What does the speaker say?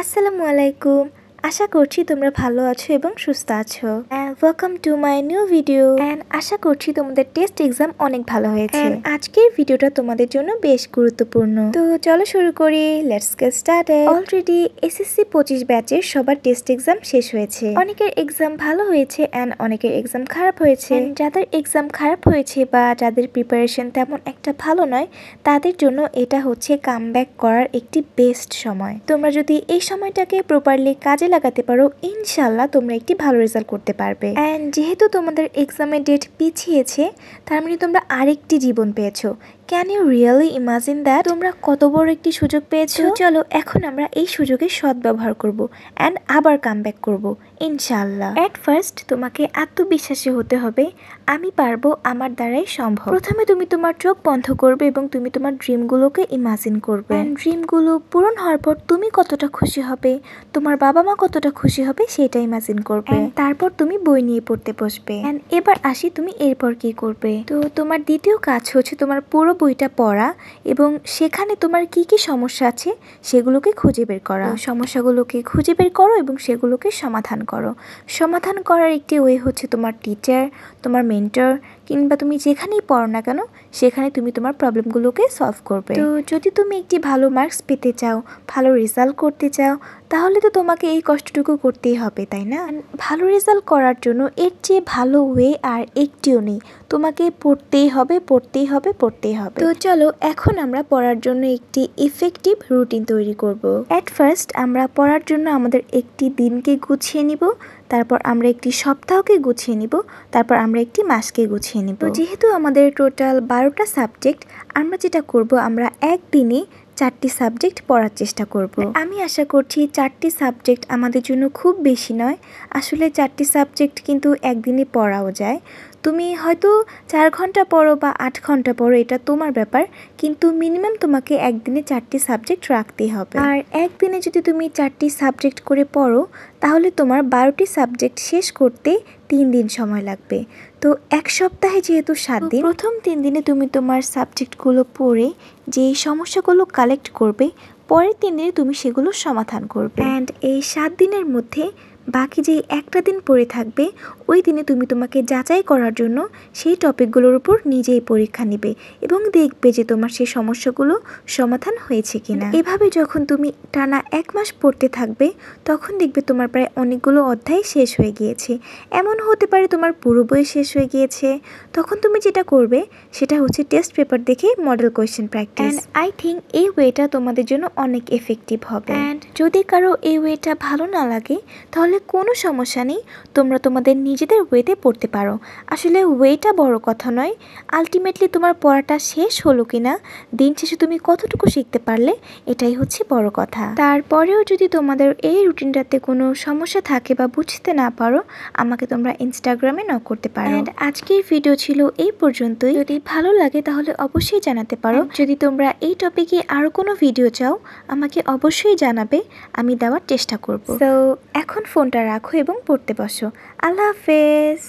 আসসালামু আলাইকুম। আশা করছি তোমরা ভালো আছো এবং সুস্থ আছো। Welcome to my new video. আশা করছি তোমাদের টেস্ট এক্সাম অনেক ভালো হয়েছে। আজকের ভিডিওটা তোমাদের জন্য বেশ গুরুত্বপূর্ণ। তো চলো শুরু করি। Let's get started. Already SSC 25 ব্যাচের সবার টেস্ট এক্সাম শেষ হয়েছে। অনেকের এক্সাম ভালো হয়েছে এন্ড অনেকের এক্সাম খারাপ হয়েছে। যাদের এক্সাম খারাপ হয়েছে বা যাদের প্রিপারেশন তেমন একটা ভালো নয়, তাদের জন্য এটা হচ্ছে কামব্যাক করার একটি বেস্ট সময়। তোমরা যদি এই সময়টাকে প্রপারলি কাজে লাগাতে পারো, ইনশাল্লাহ তোমরা একটি ভালো রেজাল্ট করতে পারবে। এন্ড যেহেতু তোমাদের এক্সামের ডেট পিছিয়েছে, তার মানে তোমরা আরেকটি জীবন পেয়েছো। Can you really imagine that? তোমরা কত বড় একটি সুযোগ পেয়েছো। চলো এখন আমরা এই সুযোগের সদ্ব্যবহার করব এন্ড আবার কামব্যাক করব ইনশাআল্লাহ। এট ফার্স্ট তোমাকে আত্মবিশ্বাসী হতে হবে। আমি পারবো, আমার দ্বারাই সম্ভব। প্রথমে তুমি তোমার চোখ বন্ধ করবে এবং তুমি তোমার ড্রিমগুলোকে ইমাজিন করবে। ড্রিমগুলো পূরণ হওয়ার পর তুমি কতটা খুশি হবে, তোমার বাবা মা কতটা খুশি হবে সেটা ইমাজিন করবে। তারপর তুমি বই নিয়ে পড়তে বসবে। এবার আসি তুমি এরপর কি করবে। তো তোমার দ্বিতীয় কাজ হচ্ছে তোমার পুরো বইটা পড়া এবং সেখানে তোমার কি কি সমস্যা আছে সেগুলোকে খুঁজে বের করা। সমস্যাগুলোকে খুঁজে বের করো এবং সেগুলোকে সমাধান করো। সমাধান করার একটি ওয়ে হচ্ছে তোমার টিচার, তোমার মেন্টর কিংবা তুমি যেখানেই পড়ো না কেন সেখানে তুমি তোমার প্রবলেমগুলোকে সলভ করবে। তো যদি তুমি একটি ভালো মার্কস পেতে চাও, ভালো রেজাল্ট করতে চাও, তাহলে তো তোমাকে এই কষ্টটুকু করতেই হবে, তাই না? ভালো রেজাল্ট করার জন্য এর চেয়ে ভালো ওয়ে আর একটিও নেই। তোমাকে পড়তেই হবে, পড়তেই হবে, পড়তেই হবে। তো চলো এখন আমরা পড়ার জন্য একটি ইফেক্টিভ রুটিন তৈরি করব। এট ফার্স্ট আমরা পড়ার জন্য আমাদের একটি দিনকে গুছিয়ে নিব, তারপর আমরা একটি সপ্তাহকে গুছিয়ে নিব, তারপর আমরা একটি মাসকে গুছিয়ে নিব। যেহেতু আমাদের টোটাল 12টা সাবজেক্ট, আমরা যেটা করব আমরা একদিনে 4টি সাবজেক্ট পড়ার চেষ্টা করব। আমি আশা করছি 4টি সাবজেক্ট আমাদের জন্য খুব বেশি নয়। আসলে 4টি সাবজেক্ট কিন্তু একদিনে পড়াও যায়। তুমি হয়তো 4 ঘন্টা পড়ো বা 8 ঘন্টা পড়ো, এটা তোমার ব্যাপার, কিন্তু মিনিমাম তোমাকে একদিনে 4টি সাবজেক্ট রাখতেই হবে। আর একদিনে যদি তুমি 4টি সাবজেক্ট করে পড়ো, তাহলে তোমার 12টি সাবজেক্ট শেষ করতে 3 দিন সময় লাগবে। তো এক সপ্তাহে যেহেতু 7 দিন, প্রথম 3 দিনে তুমি তোমার সাবজেক্টগুলো পড়ে যেই সমস্যাগুলো কালেক্ট করবে, পরের 3 দিনে তুমি সেগুলো সমাধান করবে। অ্যান্ড এই 7 দিনের মধ্যে বাকি যে একটা দিন পড়ে থাকবে, ওই দিনে তুমি তোমাকে যাচাই করার জন্য সেই টপিকগুলোর উপর নিজেই পরীক্ষা নিবে এবং দেখবে যে তোমার সেই সমস্যাগুলো সমাধান হয়েছে কিনা। এভাবে যখন তুমি টানা 1 মাস পড়তে থাকবে, তখন দেখবে তোমার প্রায় অনেকগুলো অধ্যায় শেষ হয়ে গিয়েছে। এমন হতে পারে তোমার পুরো বই শেষ হয়ে গিয়েছে। তখন তুমি যেটা করবে সেটা হচ্ছে টেস্ট পেপার দেখে model question practice. I think এই ওয়েটা তোমাদের জন্য অনেক এফেক্টিভ হবে। অ্যান্ড যদি কারো এই ওয়েটা ভালো না লাগে, তাহলে কোনো সমস্যা নেই, তোমরা তোমাদের নিজেদের ওয়েতে পড়তে পারো। আসলে ওয়েটা বড় কথা নয়, আলটিমেটলি তোমার পড়াটা শেষ হলো কিনা, দিন শেষে তুমি কতটুকু শিখতে পারলে, এটাই হচ্ছে বড় কথা। তারপরেও যদি তোমাদের এই রুটিনটাতে কোনো সমস্যা থাকে বা বুঝতে না পারো, আমাকে তোমরা ইনস্টাগ্রামে নক করতে পারো। আজকের ভিডিও ছিল এই পর্যন্তই। যদি ভালো লাগে তাহলে অবশ্যই জানাতে পারো। যদি তোমরা এই টপিকে আরো কোনো ভিডিও চাও, আমাকে অবশ্যই জানাবে, আমি দেওয়ার চেষ্টা করব। তো এখন ফোনটা রাখো এবং পড়তে বসো। আল্লাহ হাফেজ।